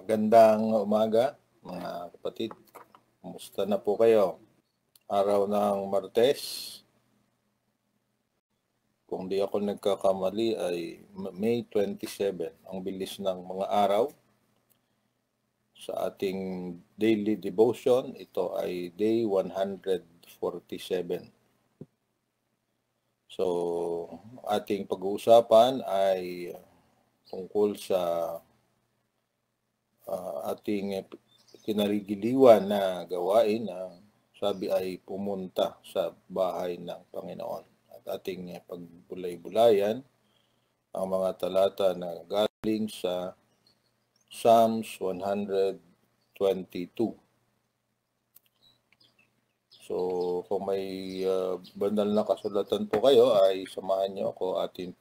Magandang umaga, mga kapatid. Kumusta na po kayo? Araw ng Martes. Kung di ako nagkakamali ay May 27. Ang bilis ng mga araw. Sa ating daily devotion, ito ay day 147. So, ating pag-uusapan ay tungkol sa ating kinarigiliwan na gawain na sabi ay pumunta sa bahay ng Panginoon. At ating pagbulay-bulayan ang mga talata na galing sa Psalms 122. So, kung may bandal na kasulatan po kayo ay samahan niyo ako ating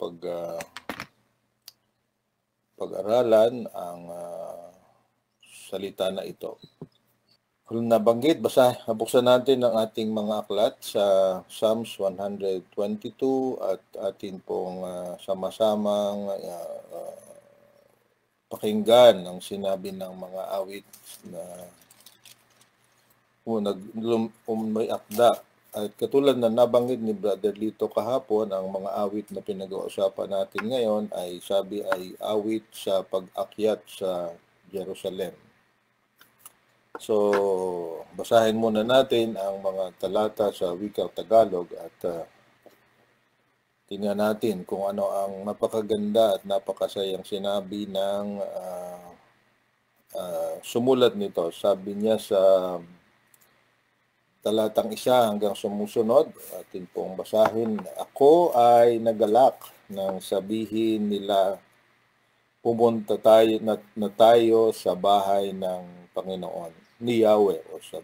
pag-aralan ang salita na ito. Kung nabanggit, buksan natin ang ating mga aklat sa Psalms 122 at atin pong sama-samang pakinggan ang sinabi ng mga awit na may akda. At katulad na nabanggit ni Brother Lito kahapon, ang mga awit na pinag-uusapan natin ngayon ay sabi ay awit sa pag-akyat sa Jerusalem. So, basahin muna natin ang mga talata sa wikang Tagalog at tingnan natin kung ano ang napakaganda at napakasayang sinabi ng sumulat nito. Sabi niya sa talatang 1 hanggang sumusunod, atin pong basahin. Ako ay nagalak nang sabihin nila, pumunta tayo sa bahay ng Panginoon, ni Yahweh, o sa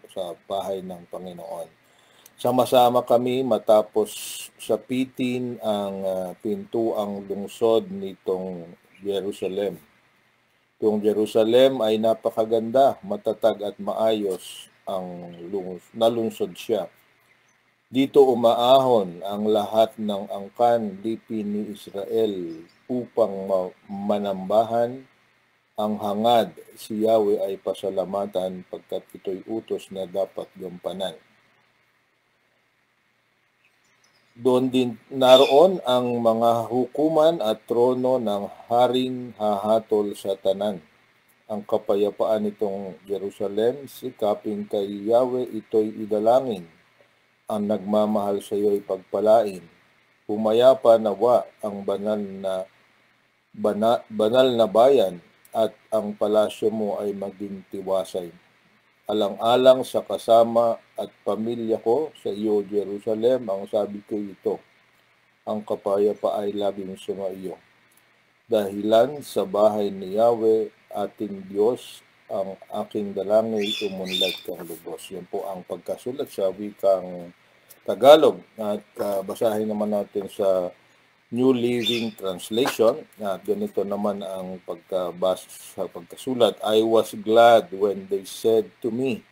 bahay ng Panginoon. Sama-sama kami matapos sapitin ang pintuang lungsod nitong Jerusalem. Itong Jerusalem ay napakaganda, matatag at maayos ang nalungsod siya. Dito umaahon ang lahat ng angkan lipi ni Israel upang manambahan. Ang hangad si Yahweh ay pasalamatan pagkat ito'y utos na dapat gampanan. Doon din naroon ang mga hukuman at trono ng haring hahatol sa tanan. Ang kapayapaan nitong Jerusalem, sikapin kay Yahweh ito'y idalangin. Ang nagmamahal sa iyo'y pagpalain. Pumayapa nawa ang banal na bayan at ang palasyo mo ay maging tiwasay. Alang-alang sa kasama at pamilya ko sa iyo, Jerusalem, ang sabi ko ito, ang kapayapa ay laging sumaiyo. Dahilan sa bahay ni Yahweh, ating Diyos, ang aking dalangin, umunlad kang lubos. Yan po ang pagkasulat sa wikang Tagalog. At basahin naman natin sa New Living Translation. At ganito naman ang pagkasulat. I was glad when they said to me,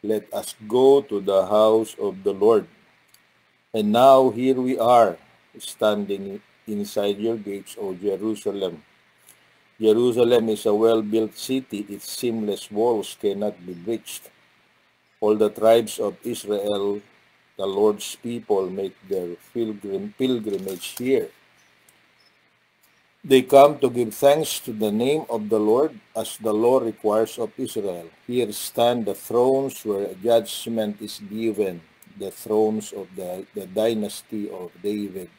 let us go to the house of the Lord. And now here we are, standing inside your gates, O Jerusalem. Jerusalem is a well-built city. Its seamless walls cannot be breached. All the tribes of Israel, the Lord's people, make their pilgrimage here. They come to give thanks to the name of the Lord as the law requires of Israel. Here stand the thrones where judgment is given, the thrones of the dynasty of David.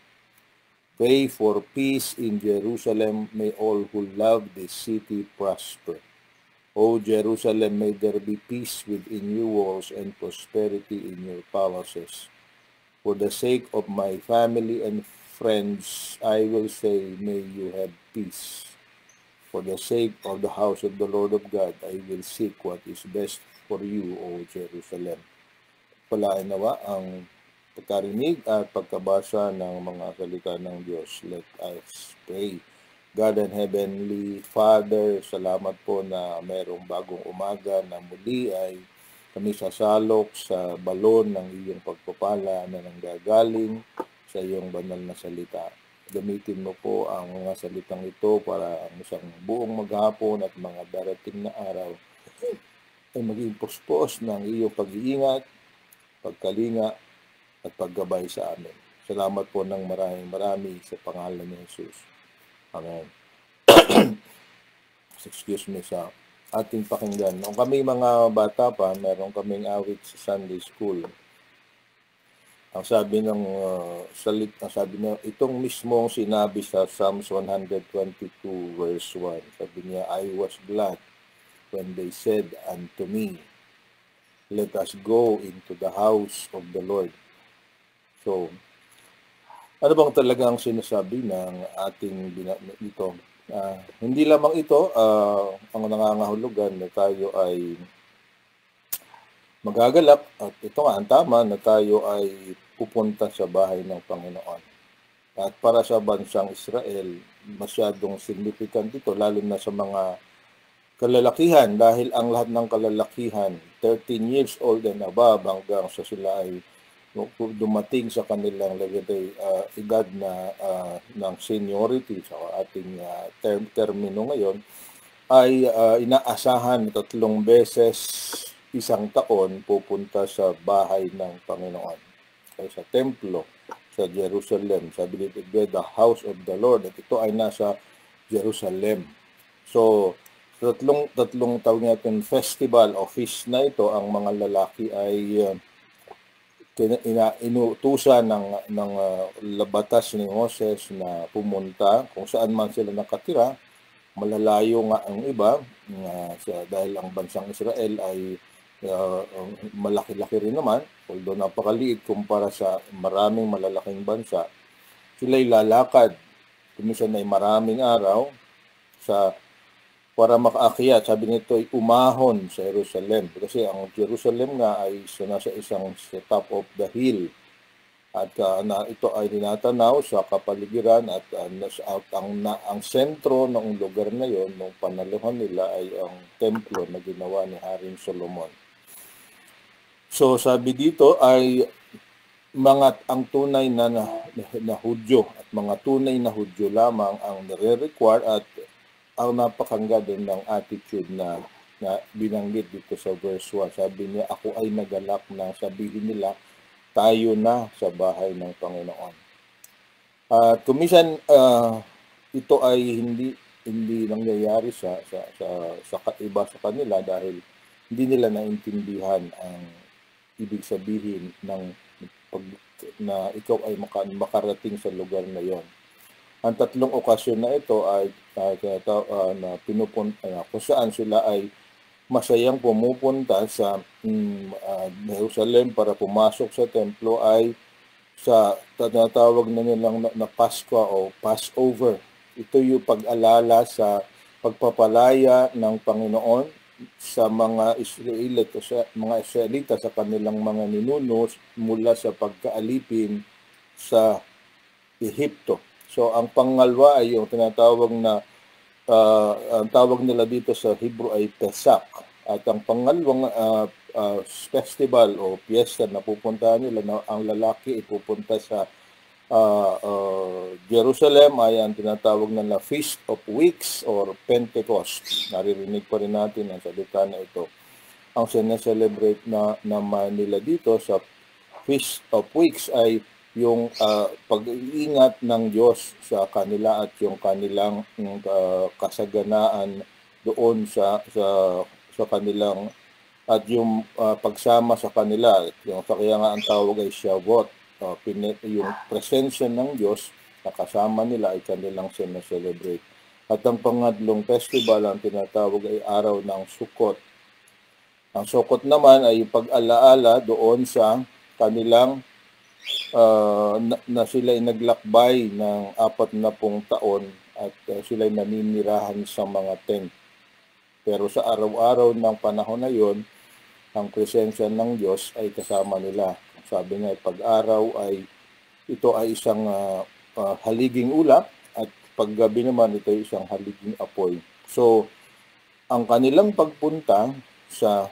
Pray for peace in Jerusalem. May all who love this city prosper. O Jerusalem, may there be peace within your walls and prosperity in your palaces. For the sake of my family and friends, I will say, may you have peace. For the sake of the house of the Lord of God, I will seek what is best for you, O Jerusalem. Palain nawa ang pagkarinig at pagkabasa ng mga salita ng Diyos. Let us pray. God and Heavenly Father, salamat po na mayroong bagong umaga na muli ay kami sasalok sa balon ng iyong pagpapala na nanggagaling sa iyong banal na salita. Gamitin mo po ang mga salitang ito para ang isang buong maghapon at mga darating na araw ay maging puspos ng iyong pag-iingat, pagkalinga at paggabay sa amin. Salamat po ng marami sa pangalan ni Jesus. Amen. Excuse me sa ating pakinggan. Nung kami mga bata pa, meron kaming awit sa Sunday School. Ang sabi ng sabi niya, itong mismong sinabi sa Psalms 122 verse 1. Sabi niya, I was glad when they said unto me, let us go into the house of the Lord. So, ano bang talagang sinasabi ng ating dito? Hindi lamang ito ang nangangahulugan na tayo ay magagalak at ito nga ang tama na tayo ay pupunta sa bahay ng Panginoon. At para sa bansang Israel, masyadong significant ito lalo na sa mga kalalakihan dahil ang lahat ng kalalakihan 13 years old and above hanggang sa sila ay dumating sa kanilang edad na ng seniority sa ating termino ngayon ay inaasahan 3 beses isang taon pupunta sa bahay ng Panginoon ay sa templo sa Jerusalem. Sabi dito, the house of the Lord, at ito ay nasa Jerusalem. So tatlong tawag natin festival o feast na ito, ang mga lalaki ay inutusan ng batas ni Moses na pumunta kung saan man sila nakatira. Malalayo nga ang iba dahil ang bansang Israel ay malaki-laki rin naman, although napakaliit kumpara sa maraming malalaking bansa. Sila'y lalakad, kuminsan ay maraming araw para makaakyat. Sabi nito ay umahon sa Jerusalem. Kasi ang Jerusalem nga ay nasa isang top of the hill. At ito ay tinatanaw sa kapaligiran at ang sentro ng lugar na yon nung panahon nila ay ang templo na ginawa ni Haring Solomon. So sabi dito ay ang tunay na Hudyo at mga tunay na Hudyo lamang ang nire-require at ang napakangga din ng attitude na binanggit dito sa verse 1. Sabi niya, ako ay nagalak na sabihin nila, tayo na sa bahay ng Panginoon. Kumisan ito ay hindi nangyayari sa iba sa kanila dahil hindi nila naintindihan ang ibig sabihin na ikaw ay makarating sa lugar na yon. Ang 3 okasyon na ito ay pinupunta kung saan sila ay masayang pumupunta sa Jerusalem para pumasok sa templo ay sa tinatawag na nilang na Pasko o Passover. Ito yung pag-alala sa pagpapalaya ng Panginoon sa mga Israelita sa kanilang mga ninuno mula sa pagkaalipin sa Ehipto. So ang pangalawa ay yung tinatawag na ang tawag nila dito sa Hebrew ay Pesach. At ang pangalawang festival o piyesta na pupuntahan nila na ang lalaki ipupunta sa Jerusalem ay ang tinatawag na Feast of Weeks or Pentecost. Naririnig pa rin natin ang salita na ito. Ang sineselebrate na naman nila dito sa Feast of Weeks ay yung pag-iingat ng Diyos sa kanila at yung kanilang kasaganaan doon sa kanilang at yung pagsama sa kanila. Kaya nga ang tawag ay Shavuot. Yung presensya ng Diyos na kasama nila ay kanilang sineselebrate. At ang pangatlong festival ang tinatawag ay araw ng Sukkot. Ang Sukkot naman ay pag-alaala doon sa kanilang na sila ay naglakbay ng 40 taon at sila ay naninirahan sa mga tent. Pero sa araw-araw ng panahon na yon, ang presensya ng Diyos ay kasama nila. Sabi nga, pag-araw ay ito ay isang haliging ulap at paggabi naman ito ay isang haliging apoy. So, ang kanilang pagpunta sa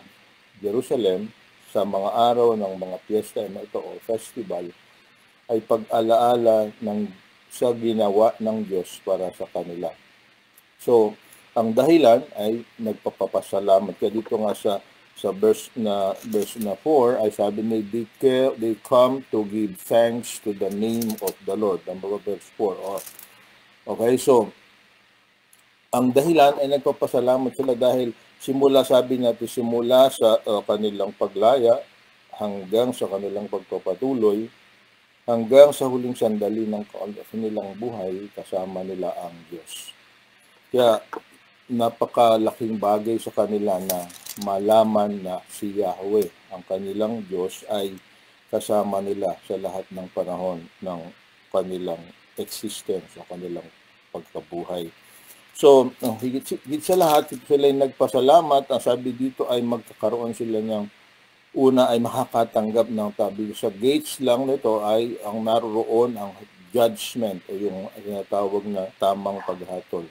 Jerusalem sa mga araw ng mga piyesta na ito o festival ay pag-alaala ng sa ginawa ng Diyos para sa kanila. So, ang dahilan ay nagpapasalamat. Kaya dito nga sa verse na 4 ay sabi ni they come to give thanks to the name of the Lord. Number verse 4. Okay, so ang dahilan ay nagpapasalamat sila dahil sabi natin, simula sa kanilang paglaya hanggang sa kanilang pagpapatuloy, hanggang sa huling sandali ng kanilang buhay, kasama nila ang Diyos. Kaya napakalaking bagay sa kanila na malaman na si Yahweh, ang kanilang Diyos, ay kasama nila sa lahat ng panahon ng kanilang existence, sa kanilang pagkabuhay. So, higit sa lahat, sila ay nagpasalamat. Ang sabi dito ay magkakaroon sila ng una ay makakatanggap ng tabi. Sa gates lang nito ay ang naroon ang judgment o yung tinatawag na tamang paghatol.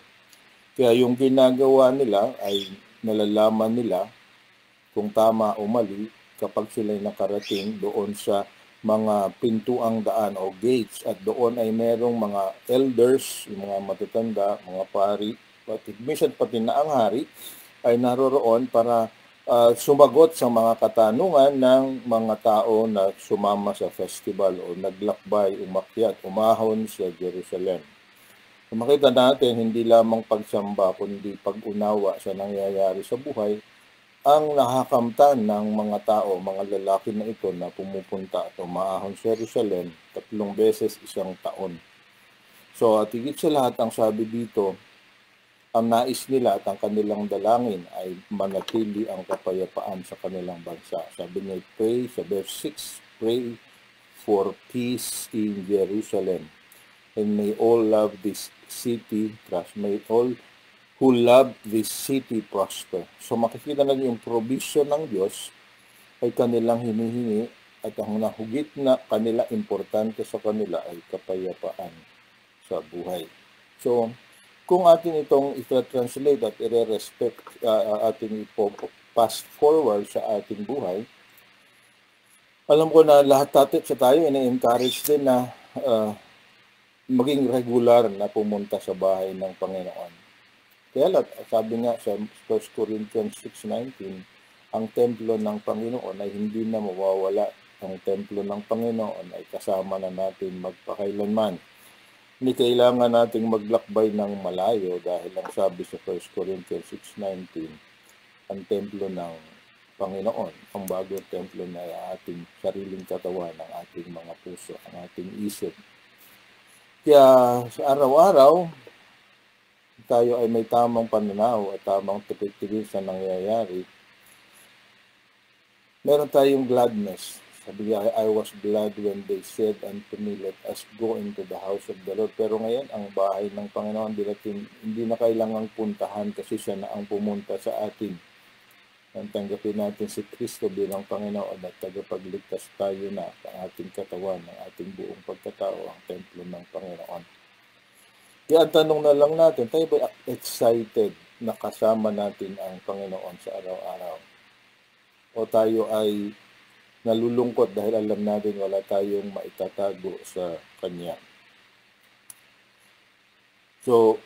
Kaya yung ginagawa nila ay nalalaman nila kung tama o mali kapag sila ay nakarating doon sa mga pintuang daan o gates, at doon ay merong mga elders, yung mga matatanda, mga pari, minsan pati na ang hari ay naroroon para sumagot sa mga katanungan ng mga tao na sumama sa festival o naglakbay, umakyat, umahon sa Jerusalem. Makita natin, hindi lamang pagsamba, kundi pag-unawa sa nangyayari sa buhay ang nakakamtan ng mga tao, mga lalaki na ito na pumupunta at umaahon sa Jerusalem 3 beses isang taon. So, at higit sa lahat, ang sabi dito, ang nais nila at ang kanilang dalangin ay manatili ang kapayapaan sa kanilang bansa. Sabi niya, pray sa verse 6, pray for peace in Jerusalem. And may all love this city, may all who love this city prosper. So makikita na yung provision ng Diyos ay kanilang hinihingi, at ang nahugit na kanila, importante sa kanila ay kapayapaan sa buhay. So kung atin itong i-translate at i-respect, ating fast forward sa ating buhay, alam ko na lahat tayo ina-encourage din na maging regular na pumunta sa bahay ng Panginoon. Kaya sabi nga sa 1 Corinthians 6:19, ang templo ng Panginoon ay hindi na mawawala. Ang templo ng Panginoon ay kasama na natin magpakailanman. Hindi kailangan nating maglakbay ng malayo dahil ang sabi sa 1 Corinthians 6:19, ang templo ng Panginoon, ang bagong templo na ay ating sariling katawan, ang ating mga puso, ang ating isip. Kaya sa araw-araw, tayo ay may tamang pananaw at tamang tipid-tipid sa nangyayari. Meron tayong gladness. Sabi niya, I was glad when they said unto me, let us go into the house of the Lord. Pero ngayon, ang bahay ng Panginoon, hindi na kailangang puntahan kasi siya na ang pumunta sa atin. Ang tanggapin natin si Kristo bilang Panginoon at tagapagligtas tayo na ang ating katawan, ang ating buong pagkatao, ang templo ng Panginoon. Kaya ang tanong na lang natin, tayo ba excited na kasama natin ang Panginoon sa araw-araw? O tayo ay nalulungkot dahil alam natin wala tayong maitatago sa Kanya? So,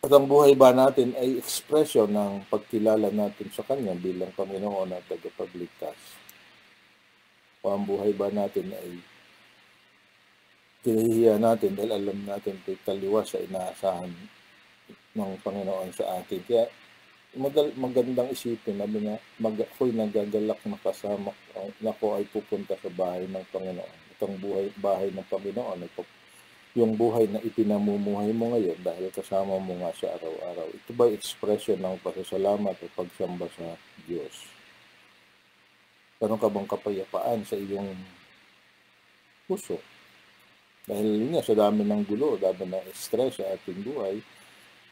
at ang buhay ba natin ay ekspresyon ng pagkilala natin sa Kanya bilang Panginoon at tagapagligtas? O ang buhay ba natin ay tinihiya natin dahil alam natin ito'y taliwas sa inaasahan ng Panginoon sa atin? Kaya magandang isipin, sabi nga, ako'y nagagalak na kasama na ako ay pupunta sa bahay ng Panginoon. Itong bahay ng Panginoon, yung buhay na ipinamumuhay mo ngayon dahil kasama mo nga sa araw-araw. Ito ba expression ng pasasalamat o pagsamba sa Diyos? Meron ka bang kapayapaan sa iyong puso? Dahil nga sa dami ng gulo, dami ng stress sa ating buhay,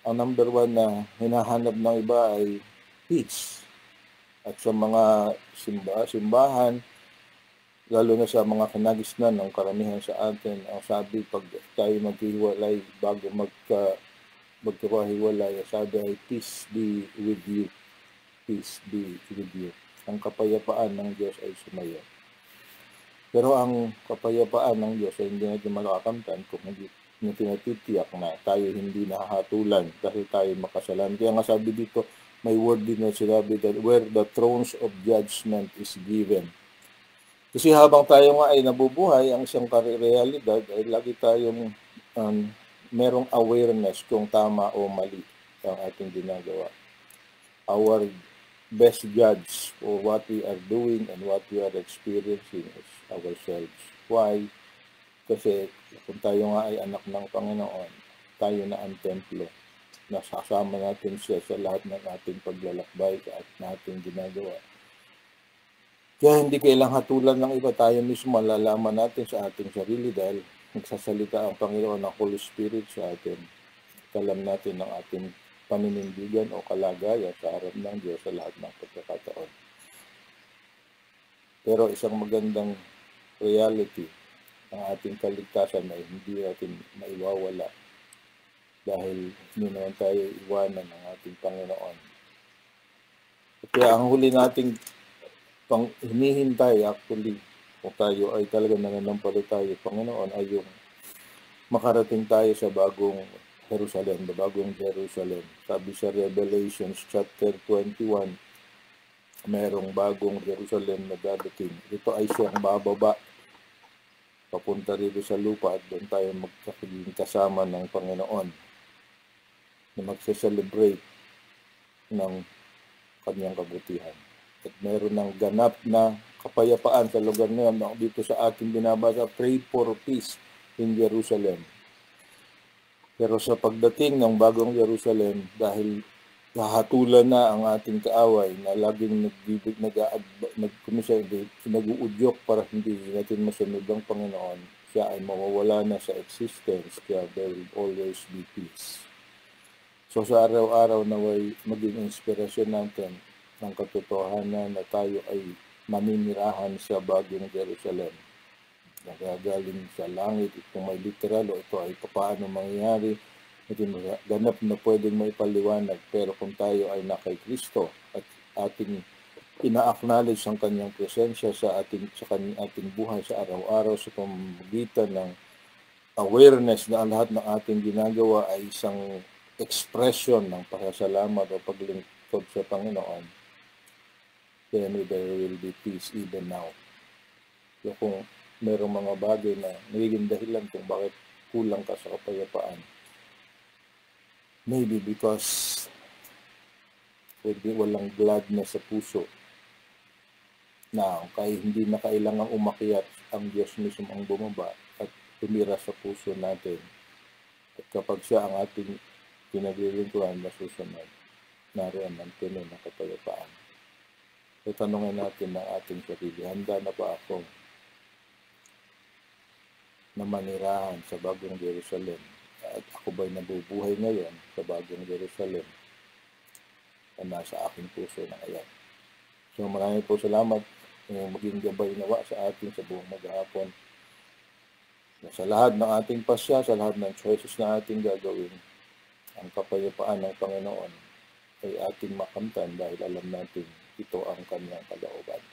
ang number one na hinahanap ng iba ay peace. At sa mga simbahan, lalo na sa mga kinagisnan ng karamihan sa atin, ang sabi, pag tayo maghiwalay, bago magkahiwalay, sabi ay peace be with you. Peace be with you. Ang kapayapaan ng Diyos ay sumayo. Pero ang kapayapaan ng Diyos ay hindi natin makakamtan kung hindi na tinatitiyak na tayo hindi nakahatulan dahil tayo makasalan. Kaya nga sabi dito, may word din na sinabi that where the thrones of judgment is given. Kasi habang tayo nga ay nabubuhay, ang isang realidad ay lagi tayong merong awareness kung tama o mali ang ating ginagawa. Our best judge for what we are doing and what we are experiencing is ourselves. Why? Kasi kung tayo nga ay anak ng Panginoon, tayo na ang templo. Nasasama natin siya sa lahat ng ating paglalakbay at nating ginagawa. Kaya hindi kailangang hatulan ng iba, tayo mismo malalaman natin sa ating sarili dahil nagsasalita ang Panginoon ng Holy Spirit sa atin. Alam natin ang ating paninindigan o kalagayan sa harap ng Diyos sa lahat ng pagkakataon. Pero isang magandang reality, ang ating kaligtasan ay hindi natin maiwawala dahil hindi naman tayo iwanan ng ating Panginoon. Kaya ang huli nating hinihintay actually kung tayo ay talaga nananampalataya Panginoon ay yung makarating tayo sa bagong Jerusalem, bagong Jerusalem. Sabi sa Revelations chapter 21, merong bagong Jerusalem na dadating. Ito ay siyang bababa papunta rito sa lupa at doon tayo magkakaging kasama ng Panginoon na magse-celebrate ng kanyang kabutihan. At meron ng ganap na kapayapaan sa lugar na yan. Dito sa ating binabasa, pray for peace in Jerusalem. Pero sa pagdating ng bagong Jerusalem, dahil hahatulan na ang ating kaaway na laging nag-uudyok para hindi natin masunod ang Panginoon, siya ay mawawala na sa existence, kaya there will always be peace. So sa araw-araw na maging inspirasyon natin ng katotohanan na tayo ay maninirahan sa bagong Jerusalem. Nagagaling sa langit, kung may literal o ito ay paano mangyayari, hindi ganap na pwedeng maipaliwanag. Pero kung tayo ay na kay Kristo at ating ina-acknowledge ang kanyang presensya sa ating buhay sa araw-araw sa pamamagitan ng awareness na ang lahat ng ating ginagawa ay isang expression ng pasasalamat o paglingkod sa Panginoon, then there will be peace even now. So kung merong mga bagay na nagiging dahilan kung bakit kulang ka sa kapayapaan, maybe because walang gladness sa puso na kaya hindi na kailangang umakyat, ang Diyos mismo ang bumaba at tumira sa puso natin. At kapag siya ang ating pinaglilingkuran na susunod, naroon ang tunay na kapayapaan. So tanungin natin ng ating sarili, handa na ba ako na manirahan sa bagong Jerusalem? At ako ba'y nabubuhay ngayon sa bagong Jerusalem na nasa aking puso na ngayon? So marami po salamat. Maging gabay nawa sa atin sa buong maghapon. Sa lahat ng ating pasya, sa lahat ng choices na ating gagawin, ang kapayapaan ng Panginoon ay ating makamtan dahil alam natin ito ang kanyang kalooban.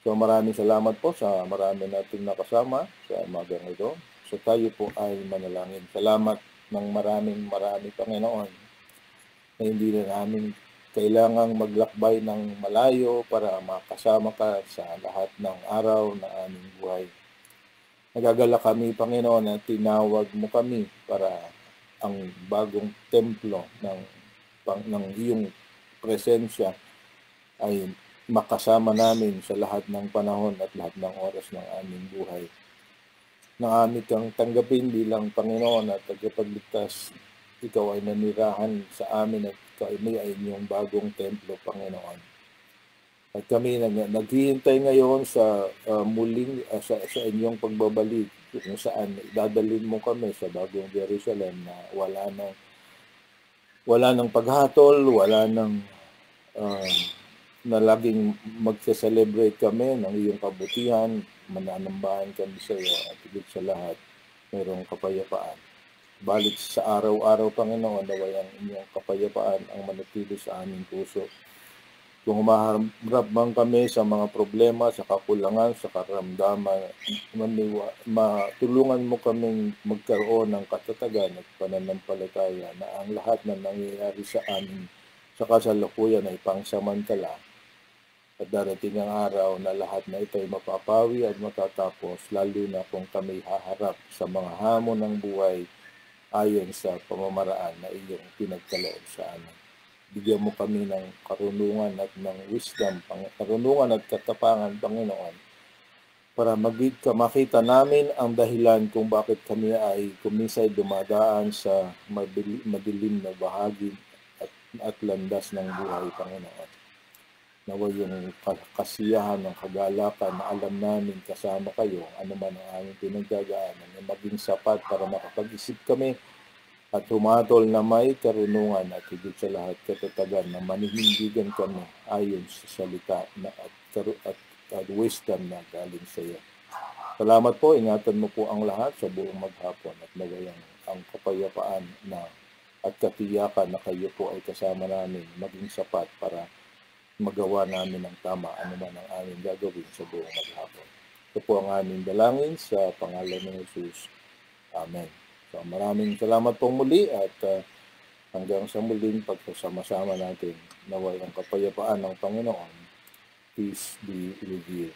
So maraming salamat po sa marami nating nakasama sa umagang ito. So tayo po ay manalangin. Salamat ng maraming Panginoon na hindi na namin kailangang maglakbay ng malayo para makasama ka sa lahat ng araw na aming buhay. Nagagala kami, Panginoon, na tinawag mo kami para ang bagong templo ng iyong presensya ay makasama namin sa lahat ng panahon at lahat ng oras ng aming buhay. Na aming kang tanggapin bilang Panginoon at tagapagligtas, ikaw ay nanirahan sa amin at kami ay inyong bagong templo, Panginoon. At kami naghihintay ngayon sa muling sa inyong pagbabalik kung saan dadalhin mo kami sa bagong Jerusalem na wala nang paghatol, wala nang na laging magse-celebrate kami ng iyong kabutihan, mananambahan kami sa iyo at higit sa lahat, mayroong kapayapaan. Balik sa araw-araw, Panginoon, naway ang inyong kapayapaan ang manatili sa aming puso. Kung humaharap man kami sa mga problema, sa kakulangan, sa karamdaman, matulungan mo kaming magkaroon ng katatagan at pananampalataya na ang lahat na nangyayari sa amin sa kasalukuyan ay pangsamantala at darating ang araw na lahat na ito ay mapapawi at matatapos, lalo na kung kami haharap sa mga hamon ng buhay ayon sa pamamaraan na iyong pinagkaloob sa amin. Bigyan mo kami ng karunungan at ng wisdom, karunungan at katapangan, Panginoon, para makita namin ang dahilan kung bakit kami ay kuminsay dumadaan sa madilim na bahagi at landas ng buhay, Panginoon. Nawa yung kasiyahan ng kagalakan na alam namin kasama kayo, ano man ang aming pinagdadaanan, ay maging sapat para makapag-isip kami at humatol na may karunungan at higit sa lahat katatagan na maninindigan kami ayon sa salita na at wisdom na galing sa iyo. Salamat po, ingatan mo po ang lahat sa buong maghapon at nawayang ang kapayapaan na at katiyakan na kayo po ay kasama namin maging sapat para magawa namin ang tama anuman ang aming gagawin sa buong maghapon. Ito po ang aming dalangin sa pangalan ng Jesus. Amen. So, maraming salamat po muli at hanggang sa muling pagsasama-sama natin, naway ang kapayapaan ng Panginoon. Peace be with you.